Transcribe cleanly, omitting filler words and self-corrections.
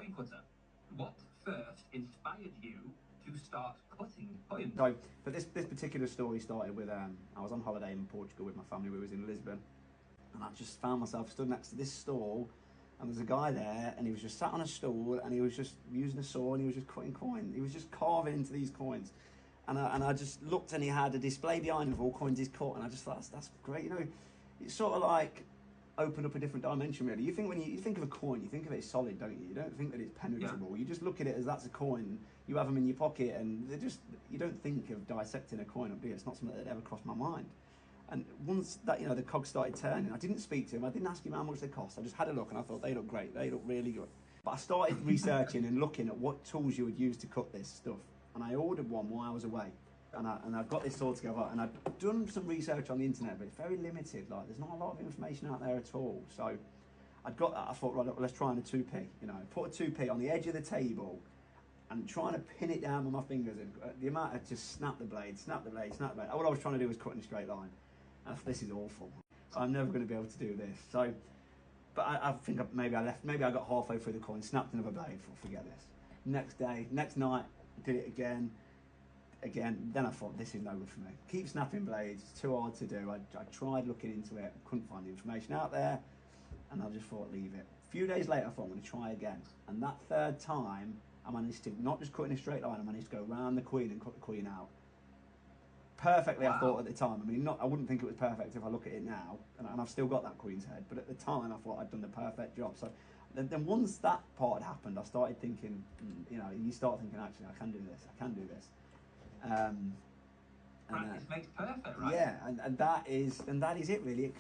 coin cutter. What first inspired you to start cutting coins? So, but this particular story started with, I was on holiday in Portugal with my family. We was in Lisbon, and I just found myself stood next to this stall, and there's a guy there, and he was just sat on a stool, and he was just using a saw, and he was just cutting coins. He was just carving into these coins, and I just looked, and he had a display behind him of all coins he's cut, and I just thought, that's great. You know, it's sort of like opened up a different dimension, really. You think when you think of a coin, you think of it as solid, don't you? You don't think that it's penetrable. Yeah. You just look at it as that's a coin. You have them in your pocket, and they're just, you don't think of dissecting a coin up, do you? It's not something that ever crossed my mind. And once that, you know, the cogs started turning, I didn't speak to him. I didn't ask him how much they cost. I just had a look, and I thought they look great. They look really good. But I started researching and looking at what tools you would use to cut this stuff. And I ordered one while I was away. And I've got this all together, and I've done some research on the internet, but it's very limited. Like, there's not a lot of information out there at all. So I'd got that. I thought, right, look, let's try on a 2p. You know, put a 2p on the edge of the table, and trying to pin it down with my fingers. And the amount of just snap the blade, snap the blade, snap the blade. All I was trying to do was cut in a straight line. And I thought, this is awful. I'm never going to be able to do this. So, but I think maybe I got halfway through the coin, snapped another blade. Thought, forget this. Next day, next night, did it again. Then I thought, this is no good for me. Keep snapping blades, it's too hard to do. I tried looking into it, couldn't find the information out there, and I just thought, leave it. A few days later, I thought, I'm going to try again. And that third time, I managed to not just cut in a straight line, I managed to go around the queen and cut the queen out. Perfectly, wow. I thought at the time. I mean, I wouldn't think it was perfect if I look at it now, and I've still got that queen's head, but at the time, I thought I'd done the perfect job. So then once that part happened, I started thinking, you know, you start thinking, actually, I can do this, I can do this. Practice makes perfect, right? Yeah, and that is it really. It